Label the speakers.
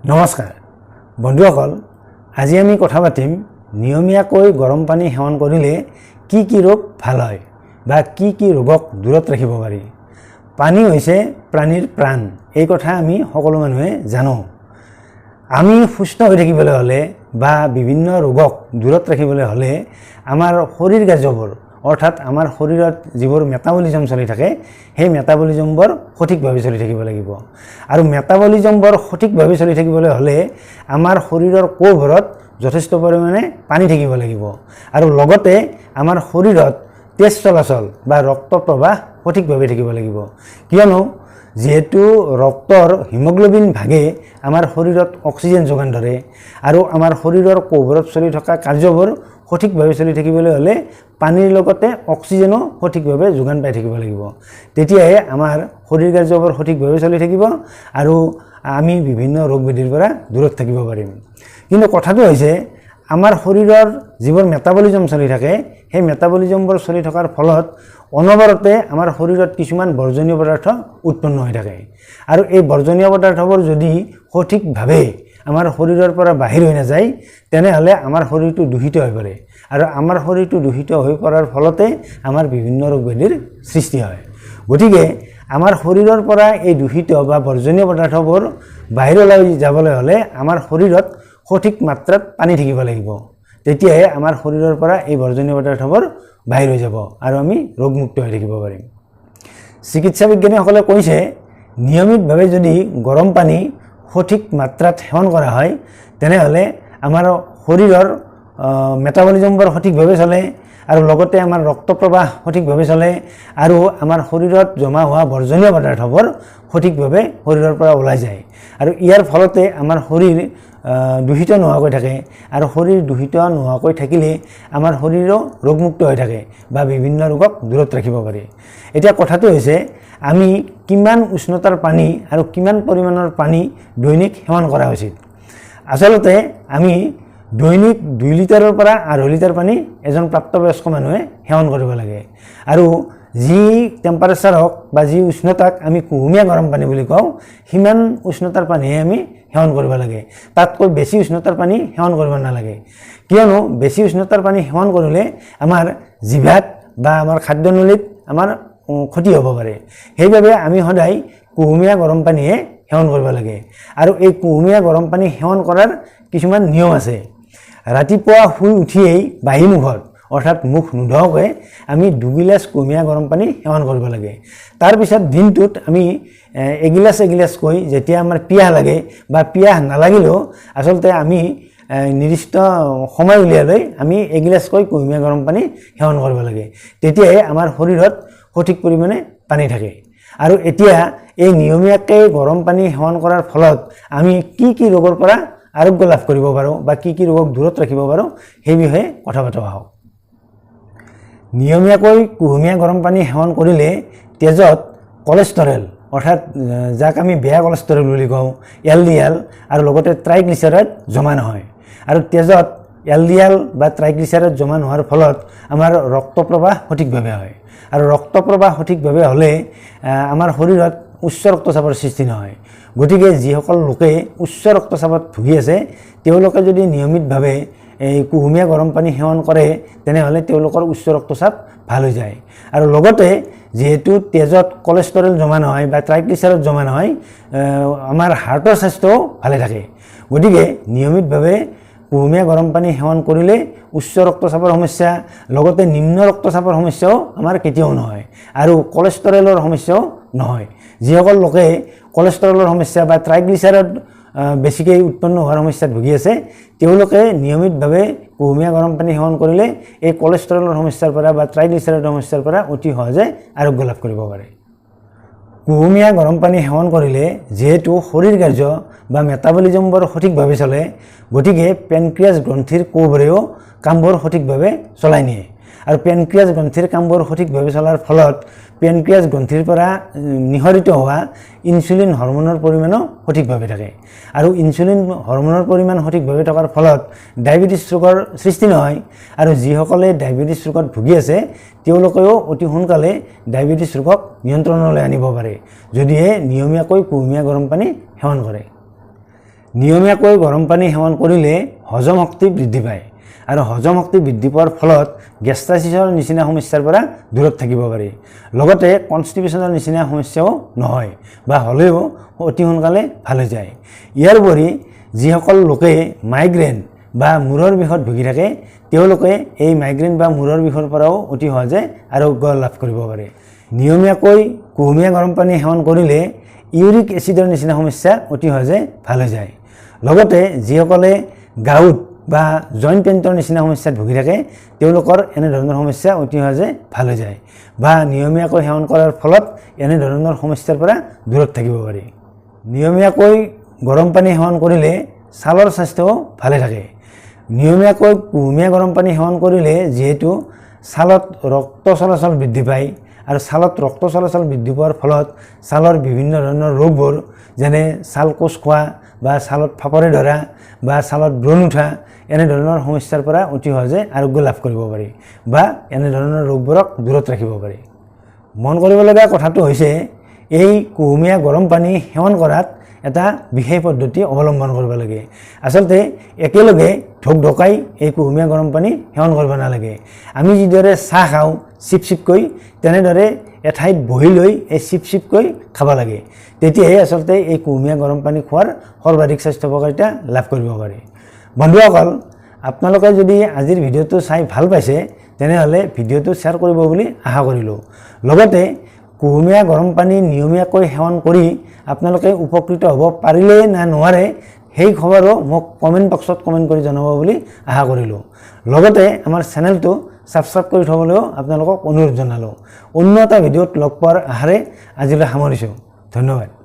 Speaker 1: নমস্কাৰ বন্ধুসকল, আজি আমি কথা পাতিম নিয়মীয়াকৈ গৰম পানী সেৱন কৰিলে কি কি ৰোগ ভাল হয় বা কি কি ৰোগক দূৰত ৰাখিব পাৰি। পানী হৈছে প্ৰাণীৰ প্ৰাণ, এই কথা আমি সকলো মানুহে জানো। আমি সুস্থ হৈ থাকিবলৈ হ'লে বা বিভিন্ন ৰোগক দূৰত ৰাখিবলৈ হ'লে আমাৰ শৰীৰ কাৰ্যবোৰ অৰ্থাৎ আমাৰ শৰীৰত যিবোৰ মেটাবলিজম চলি থাকে সেই মেটাবলিজমবোৰ সঠিকভাৱে চলি থাকিব লাগিব। আৰু মেটাবলিজমবোৰ সঠিকভাৱে চলি থাকিবলৈ হ'লে আমাৰ শৰীৰৰ কোষবোৰত যথেষ্ট পৰিমাণে পানী থাকিব লাগিব আৰু লগতে আমাৰ শৰীৰত তেজ চলাচল বা ৰক্ত প্ৰবাহ সঠিকভাৱে থাকিব লাগিব। কিয়নো যিহেতু ৰক্তৰ হিমোগ্লোবিন ভাগে আমাৰ শৰীৰত অক্সিজেন যোগান ধৰে আৰু আমাৰ শৰীৰৰ কোষবোৰত চলি থকা কাৰ্যবোৰ সঠিকভাৱে চলি থাকিবলৈ হ'লে পানীৰ লগতে অক্সিজেনো সঠিকভাৱে যোগান পাই থাকিব লাগিব। তেতিয়াহে আমাৰ শৰীৰ কাৰ্যবোৰ সঠিকভাৱে চলি থাকিব আৰু আমি বিভিন্ন ৰোগ ব্যাধিৰ পৰা দূৰত থাকিব পাৰিম। কিন্তু কথাটো হৈছে আমাৰ শৰীৰৰ যিবোৰ মেটাবলিজম চলি থাকে সেই মেটাবলিজমবোৰ চলি থকাৰ ফলত অনবৰতে আমাৰ শৰীৰত কিছুমান বৰ্জনীয় পদাৰ্থ উৎপন্ন হৈ থাকে আৰু এই বৰ্জনীয় পদাৰ্থবোৰ যদি সঠিকভাৱে আমাৰ শৰীৰৰ পৰা বাহিৰ হৈ নাযায় তেনেহ'লে আমাৰ শৰীৰটো দূষিত হৈ পৰে আৰু আমাৰ শৰীৰটো দূষিত হৈ পৰাৰ ফলতে আমাৰ বিভিন্ন ৰোগ ব্যাধিৰ সৃষ্টি হয়। গতিকে আমাৰ শৰীৰৰ পৰা এই দূষিত বা বৰ্জনীয় পদাৰ্থবোৰ বাহিৰলৈ যাবলৈ হ'লে আমাৰ শৰীৰত সঠিক মাত্ৰাত পানী থাকিব লাগিব। তেতিয়াহে আমাৰ শৰীৰৰ পৰা এই বৰ্জনীয় পদাৰ্থবোৰ বাহিৰ হৈ যাব আৰু আমি ৰোগমুক্ত হৈ থাকিব পাৰিম। চিকিৎসা বিজ্ঞানীসকলে কৈছে নিয়মিতভাৱে যদি গৰম পানী সঠিক মাত্ৰাত সেৱন কৰা হয় তেনেহ'লে আমাৰ শৰীৰৰ মেটাবলিজমবোৰ সঠিকভাৱে চলে আৰু লগতে আমাৰ ৰক্ত প্ৰবাহ সঠিকভাৱে চলে আৰু আমাৰ শৰীৰত জমা হোৱা বৰ্জনীয় পদাৰ্থবোৰ সঠিকভাৱে শৰীৰৰ পৰা ওলাই যায় আৰু ইয়াৰ ফলতে আমাৰ শৰীৰ দূষিত নোহোৱাকৈ থাকে আৰু শৰীৰ দূষিত নোহোৱাকৈ থাকিলে আমাৰ শৰীৰো ৰোগমুক্ত হৈ থাকে বা বিভিন্ন ৰোগক দূৰত ৰাখিব পাৰি। এতিয়া কথাটো হৈছে আমি কিমান উষ্ণতাৰ পানী আৰু কিমান পৰিমাণৰ পানী দৈনিক সেৱন কৰা উচিত। আচলতে আমি দৈনিক 2 লিটাৰৰ পৰা 2.5 লিটাৰ পানী এজন প্ৰাপ্তবয়স্ক মানুহে সেৱন কৰিব লাগে আৰু যি টেম্পাৰেচাৰক বা যি উষ্ণতাক আমি কুহুমীয়া গৰম পানী বুলি কওঁ সিমান উষ্ণতাৰ পানীহে আমি সেৱন কৰিব লাগে। তাতকৈ বেছি উষ্ণতাৰ পানী সেৱন কৰিব নালাগে। কিয়নো বেছি উষ্ণতাৰ পানী সেৱন কৰিলে আমাৰ জিভাত বা আমাৰ খাদ্যনলীত আমাৰ ক্ষতি হ'ব পাৰে। সেইবাবে আমি সদায় কুহুমীয়া গৰম পানীহে সেৱন কৰিব লাগে আৰু এই কুহুমীয়া গৰম পানী সেৱন কৰাৰ কিছুমান নিয়ম আছে। ৰাতিপুৱা শুই উঠিয়েই বাহি মুখত অৰ্থাৎ মুখ নোধোৱাকৈ আমি 2 গিলাচ কুহুমীয়া গৰম পানী সেৱন কৰিব লাগে। তাৰপিছত দিনটোত আমি এগিলাচকৈ যেতিয়া আমাৰ পিয়াহ লাগে বা পিয়াহ নালাগিলেও আচলতে আমি নিৰ্দিষ্ট সময় উলিয়াই আমি এগিলাচকৈ কুহুমীয়া গৰম পানী সেৱন কৰিব লাগে। তেতিয়াহে আমাৰ শৰীৰত সঠিক পৰিমাণে পানী থাকে। আৰু এতিয়া এই নিয়মীয়াকৈ গৰম পানী সেৱন কৰাৰ ফলত আমি কি কি ৰোগৰ পৰা আৰোগ্য লাভ কৰিব পাৰোঁ বা কি কি ৰোগক দূৰত ৰাখিব পাৰোঁ সেই বিষয়ে কথা পাতোঁ আহক। নিয়মীয়াকৈ কুহুমীয়া গৰম পানী সেৱন কৰিলে তেজত কলেষ্টৰেল অৰ্থাৎ যাক আমি বেয়া কলেষ্টৰেল বুলি কওঁ LDL আৰু লগতে ট্ৰাইগ্লিচাৰাইড জমা নহয় আৰু তেজত LDL বা ট্ৰাইগ্লিচাৰাইড জমা নোহোৱাৰ ফলত আমাৰ ৰক্ত প্ৰবাহ সঠিকভাৱে হয় আৰু ৰক্ত প্ৰবাহ সঠিকভাৱে হ'লে আমাৰ শৰীৰত উচ্চ ৰক্তচাপৰ সৃষ্টি নহয়। গতিকে যিসকল লোকে উচ্চ ৰক্তচাপত ভুগি আছে তেওঁলোকে যদি নিয়মিতভাৱে এই কুহুমীয়া গৰম পানী সেৱন কৰে তেনেহ'লে তেওঁলোকৰ উচ্চ ৰক্তচাপ ভাল হৈ যায় আৰু লগতে যিহেতু তেজত কলেষ্টৰেল জমা নহয় বা ট্ৰাইগ্লিচাৰাইড জমা নহয় আমাৰ হাৰ্টৰ স্বাস্থ্যও ভালে থাকে। গতিকে নিয়মিতভাৱে কুহুমীয়া গৰম পানী সেৱন কৰিলে উচ্চ ৰক্তচাপৰ সমস্যা লগতে নিম্ন ৰক্তচাপৰ সমস্যাও আমাৰ কেতিয়াও নহয় আৰু কলেষ্টৰেলৰ সমস্যাও নহয়। যিসকল লোকে কলেষ্টৰেলৰ সমস্যা বা ট্ৰাইগ্লিচাৰাইড বেছিকৈ উৎপন্ন হোৱাৰ সমস্যাত ভুগি আছে তেওঁলোকে নিয়মিতভাৱে কুহুমীয়া গৰম পানী সেৱন কৰিলে এই কলেষ্টৰেলৰ সমস্যাৰ পৰা বা ট্ৰাইগ্লিচাৰাইডৰ সমস্যাৰ পৰা অতি সহজে আৰোগ্য লাভ কৰিব পাৰে। কুহুমীয়া গৰম পানী সেৱন কৰিলে যিহেতু শৰীৰ কাৰ্য বা মেটাবলিজমবোৰ সঠিকভাৱে চলে গতিকে পেনক্ৰিয়াছ গ্ৰন্থিৰ কোষবোৰেও কামবোৰ সঠিকভাৱে চলাই নিয়ে আৰু পেনক্ৰিয়াছ গ্ৰন্থিৰ কামবোৰ সঠিকভাৱে চলাৰ ফলত পেনক্ৰিয়াছ গ্ৰন্থিৰ পৰা নিঃসৰিত হোৱা ইনচুলিন হৰমনৰ পৰিমাণো সঠিকভাৱে থাকে আৰু ইনচুলিন হৰমনৰ পৰিমাণ সঠিকভাৱে থকাৰ ফলত ডায়েবেটিছ ৰোগৰ সৃষ্টি নহয় আৰু যিসকলে ডায়েবেটিছ ৰোগত ভুগি আছে তেওঁলোকেও অতি সোনকালে ডায়েবেটিছ ৰোগক নিয়ন্ত্ৰণলৈ আনিব পাৰে যদিহে নিয়মীয়াকৈ কুহুমীয়া গৰম পানী সেৱন কৰে। নিয়মীয়াকৈ গৰম পানী সেৱন কৰিলে হজম শক্তি বৃদ্ধি পায় আৰু হজম শক্তি বৃদ্ধি পোৱাৰ ফলত গেষ্ট্ৰাইটিছৰ নিচিনা সমস্যাৰ পৰা দূৰত থাকিব পাৰি। লগতে কনষ্টিপেশ্যনৰ নিচিনা সমস্যাও নহয় বা হ'লেও অতি সোনকালে ভাল হৈ যায়। ইয়াৰ উপৰি যিসকল লোকে মাইগ্ৰেন বা মূৰৰ বিষত ভুগি থাকে তেওঁলোকে এই মাইগ্ৰেন বা মূৰৰ বিষৰ পৰাও অতি সহজে আৰোগ্য লাভ কৰিব পাৰে। নিয়মীয়াকৈ কুহুমীয়া গৰম পানী সেৱন কৰিলে ইউৰিক এচিডৰ নিচিনা সমস্যা অতি সহজে ভাল হৈ যায়। লগতে যিসকলে গাউট বা জইণ্ট পেইণ্টৰ নিচিনা সমস্যাত ভুগি থাকে তেওঁলোকৰ এনেধৰণৰ সমস্যা অতি সহজে ভাল হৈ যায় বা নিয়মীয়াকৈ সেৱন কৰাৰ ফলত এনেধৰণৰ সমস্যাৰ পৰা দূৰত থাকিব পাৰি। নিয়মীয়াকৈ গৰম পানী সেৱন কৰিলে ছালৰ স্বাস্থ্যও ভালে থাকে। নিয়মীয়াকৈ কুহুমীয়া গৰম পানী সেৱন কৰিলে যিহেতু ছালত ৰক্ত চলাচল বৃদ্ধি পায় আৰু ছালত ৰক্ত চলাচল বৃদ্ধি পোৱাৰ ফলত ছালৰ বিভিন্ন ধৰণৰ ৰোগবোৰ যেনে ছাল কোচ খোৱা বা ছালত ফাপৰে ধৰা বা ছালত ব্ৰণ উঠা এনেধৰণৰ সমস্যাৰ পৰা অতি সহজে আৰোগ্য লাভ কৰিব পাৰি বা এনেধৰণৰ ৰোগবোৰক দূৰত ৰাখিব পাৰি। মন কৰিবলগীয়া কথাটো হৈছে এই কুহুমীয়া গৰম পানী সেৱন কৰাত এটা বিশেষ পদ্ধতি অৱলম্বন কৰিব লাগে। আচলতে একেলগে ঢোকাই এই কুহুমীয়া গৰম পানী সেৱন কৰিব নালাগে। আমি যিদৰে চাহ খাওঁ চিপকৈ তেনেদৰে এঠাইত বহি লৈ এই চিপকৈ খাব লাগে। তেতিয়াহে আচলতে এই কুহুমীয়া গৰম পানী খোৱাৰ সৰ্বাধিক স্বাস্থ্য উপকাৰিতা লাভ কৰিব পাৰি। বন্ধুসকল, আপোনালোকে যদি আজিৰ ভিডিঅ'টো চাই ভাল পাইছে তেনেহ'লে ভিডিঅ'টো শ্বেয়াৰ কৰিব বুলি আশা কৰিলোঁ। লগতে কুহুমীয়া গৰম পানী নিয়মীয়াকৈ সেৱন কৰি আপোনালোকে উপকৃত হ'ব পাৰিলে না নোৱাৰে সেই খবৰো মোক কমেণ্ট বক্সত কমেণ্ট কৰি জনাব বুলি আশা কৰিলোঁ। লগতে আমাৰ চেনেলটো ছাবস্ক্ৰাইব কৰি থ'বলৈও আপোনালোকক অনুৰোধ জনালোঁ। অন্য এটা ভিডিঅ'ত লগ পোৱাৰ আশাৰে আজিলৈ সামৰিছোঁ। ধন্যবাদ।